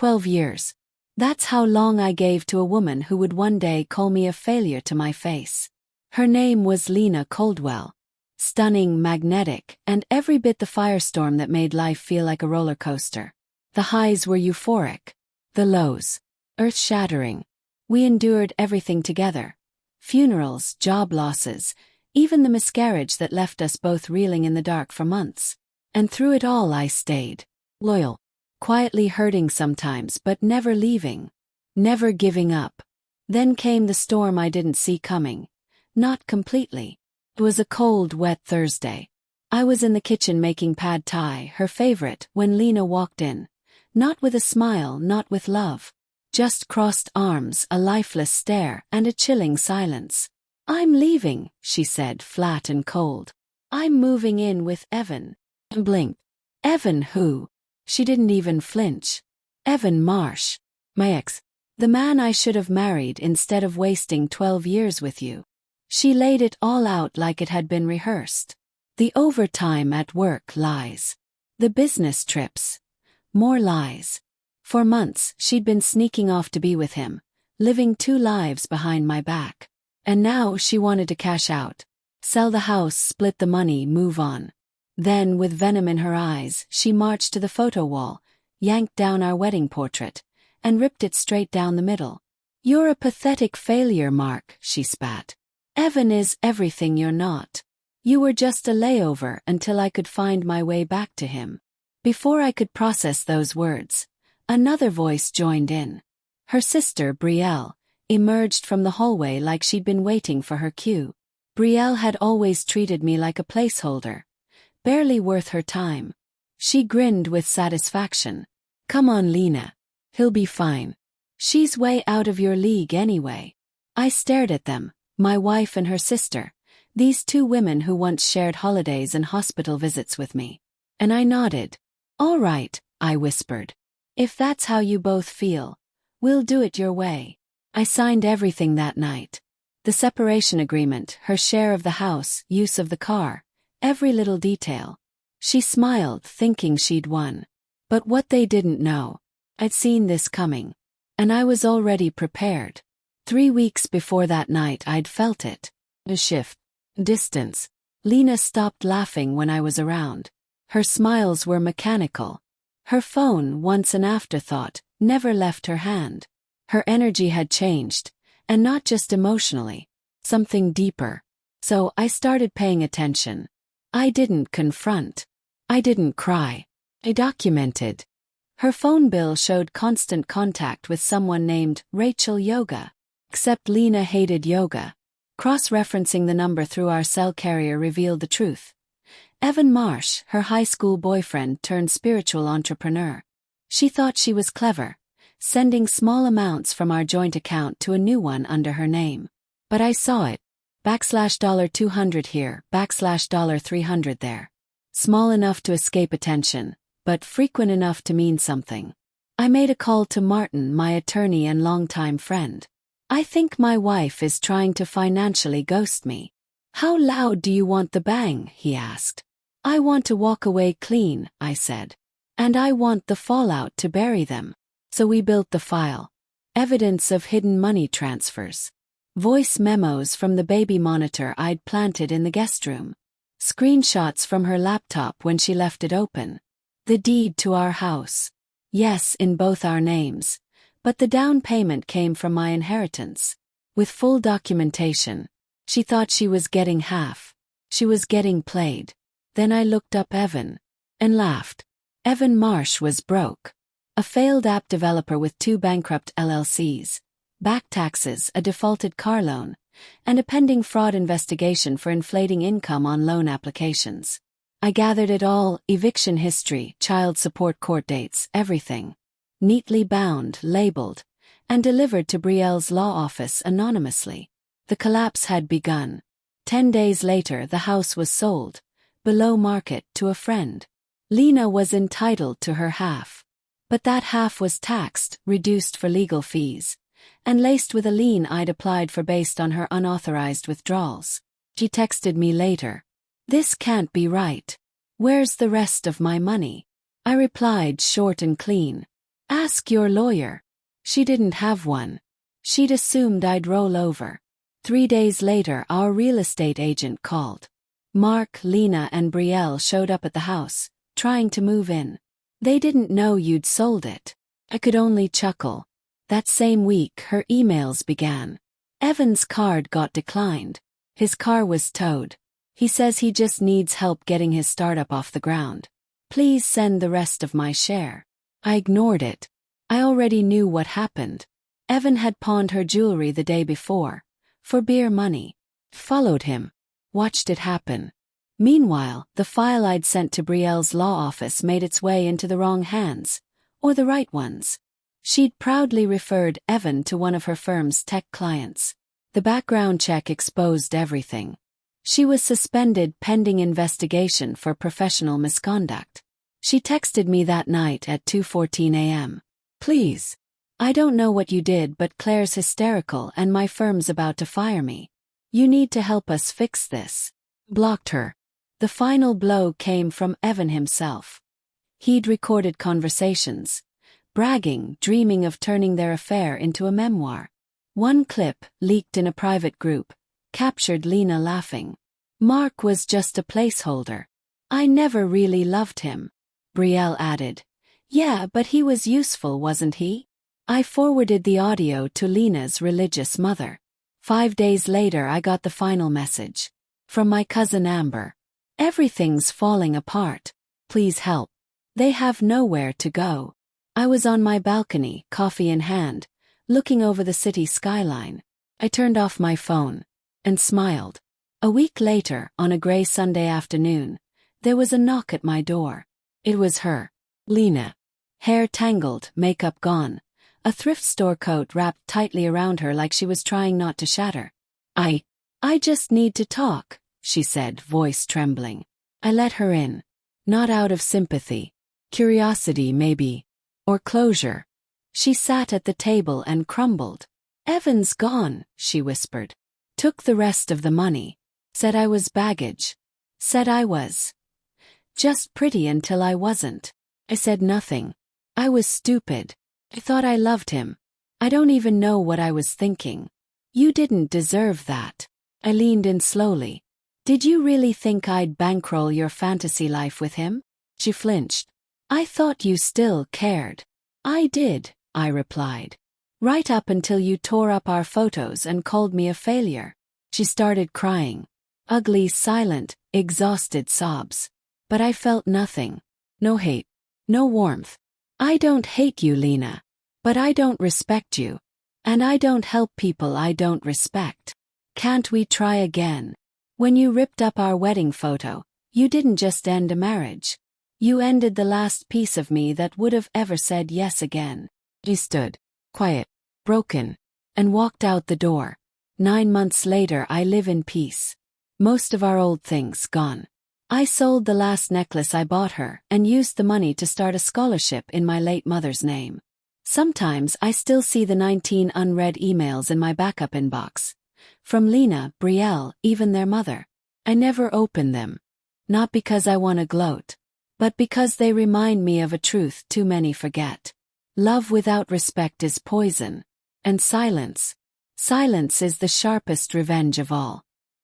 12 years. That's how long I gave to a woman who would one day call me a failure to my face. Her name was Lena Coldwell. Stunning, magnetic, and every bit the firestorm that made life feel like a roller coaster. The highs were euphoric. The lows, earth-shattering. We endured everything together. Funerals, job losses, even the miscarriage that left us both reeling in the dark for months. And through it all I stayed. Loyal. Quietly hurting sometimes but never leaving. Never giving up. Then came the storm I didn't see coming. Not completely. It was a cold, wet Thursday. I was in the kitchen making pad thai, her favorite, when Lena walked in. Not with a smile, not with love. Just crossed arms, a lifeless stare, and a chilling silence. "I'm leaving," she said, flat and cold. "I'm moving in with Evan." And blinked. "Evan who?" She didn't even flinch. "Evan Marsh. My ex. The man I should have married instead of wasting 12 years with you." She laid it all out like it had been rehearsed. The overtime at work, lies. The business trips. More lies. For months, she'd been sneaking off to be with him, living 2 lives behind my back. And now she wanted to cash out. Sell the house, split the money, move on. Then, with venom in her eyes, she marched to the photo wall, yanked down our wedding portrait, and ripped it straight down the middle. "You're a pathetic failure, Mark," she spat. "Evan is everything you're not. You were just a layover until I could find my way back to him." Before I could process those words, another voice joined in. Her sister, Brielle, emerged from the hallway like she'd been waiting for her cue. Brielle had always treated me like a placeholder. Barely worth her time. She grinned with satisfaction. "Come on, Lena. He'll be fine. She's way out of your league anyway." I stared at them, my wife and her sister, these 2 women who once shared holidays and hospital visits with me. And I nodded. "All right," I whispered. "If that's how you both feel, we'll do it your way." I signed everything that night. The separation agreement, her share of the house, use of the car, every little detail. She smiled, thinking she'd won. But what they didn't know, I'd seen this coming. And I was already prepared. 3 weeks before that night I'd felt it. A shift. Distance. Lena stopped laughing when I was around. Her smiles were mechanical. Her phone, once an afterthought, never left her hand. Her energy had changed, and not just emotionally. Something deeper. So I started paying attention. I didn't confront. I didn't cry. I documented. Her phone bill showed constant contact with someone named Rachel Yoga. Except Lena hated yoga. Cross-referencing the number through our cell carrier revealed the truth. Evan Marsh, her high school boyfriend turned spiritual entrepreneur. She thought she was clever, sending small amounts from our joint account to a new one under her name. But I saw it. $200 here, $300 there. Small enough to escape attention, but frequent enough to mean something. I made a call to Martin, my attorney and longtime friend. "I think my wife is trying to financially ghost me." "How loud do you want the bang?" he asked. "I want to walk away clean," I said. "And I want the fallout to bury them." So we built the file. Evidence of hidden money transfers. Voice memos from the baby monitor I'd planted in the guest room. Screenshots from her laptop when she left it open. The deed to our house. Yes, in both our names. But the down payment came from my inheritance. With full documentation. She thought she was getting half. She was getting played. Then I looked up Evan. And laughed. Evan Marsh was broke. A failed app developer with 2 bankrupt LLCs. Back taxes, a defaulted car loan, and a pending fraud investigation for inflating income on loan applications. I gathered it all, eviction history, child support court dates, everything. Neatly bound, labeled, and delivered to Brielle's law office anonymously. The collapse had begun. 10 days later the house was sold, below market, to a friend. Lena was entitled to her half. But that half was taxed, reduced for legal fees, and laced with a lien I'd applied for based on her unauthorized withdrawals. She texted me later. "This can't be right. Where's the rest of my money?" I replied short and clean. Ask your lawyer. She didn't have one. She'd assumed I'd roll over. 3 days later, our real estate agent called. Mark, Lena, and Brielle showed up at the house, trying to move in. They didn't know you'd sold it. I could only chuckle. That same week, her emails began. Evan's card got declined. His car was towed. He says he just needs help getting his startup off the ground. Please send the rest of my share. I ignored it. I already knew what happened. Evan had pawned her jewelry the day before, for beer money. Followed him. Watched it happen. Meanwhile, the file I'd sent to Brielle's law office made its way into the wrong hands, or the right ones. She'd proudly referred Evan to one of her firm's tech clients. The background check exposed everything. She was suspended pending investigation for professional misconduct. She texted me that night at 2:14 a.m. Please. I don't know what you did, but Claire's hysterical and my firm's about to fire me. You need to help us fix this. Blocked her. The final blow came from Evan himself. He'd recorded conversations, bragging, dreaming of turning their affair into a memoir. One clip, leaked in a private group, captured Lena laughing. Mark was just a placeholder. I never really loved him. Brielle added. Yeah, but he was useful, wasn't he? I forwarded the audio to Lena's religious mother. 5 days later, I got the final message. From my cousin Amber. Everything's falling apart. Please help. They have nowhere to go. I was on my balcony, coffee in hand, looking over the city skyline. I turned off my phone and smiled. A week later, on a gray Sunday afternoon, there was a knock at my door. It was her, Lena. Hair tangled, makeup gone, a thrift store coat wrapped tightly around her like she was trying not to shatter. I just need to talk, she said, voice trembling. I let her in. Not out of sympathy. Curiosity, maybe. Or closure. She sat at the table and crumbled. Evan's gone, she whispered. Took the rest of the money. Said I was baggage. Said I was just pretty until I wasn't. I said nothing. I was stupid. I thought I loved him. I don't even know what I was thinking. You didn't deserve that. I leaned in slowly. Did you really think I'd bankroll your fantasy life with him? She flinched. I thought you still cared. I did, I replied. Right up until you tore up our photos and called me a failure. She started crying. Ugly, silent, exhausted sobs. But I felt nothing. No hate. No warmth. I don't hate you, Lena. But I don't respect you. And I don't help people I don't respect. Can't we try again? When you ripped up our wedding photo, you didn't just end a marriage. You ended the last piece of me that would have ever said yes again. She stood, quiet, broken, and walked out the door. 9 months later, I live in peace. Most of our old things gone. I sold the last necklace I bought her and used the money to start a scholarship in my late mother's name. Sometimes I still see the 19 unread emails in my backup inbox. From Lena, Brielle, even their mother. I never open them. Not because I want to gloat, but because they remind me of a truth too many forget. Love without respect is poison. And silence. Silence is the sharpest revenge of all.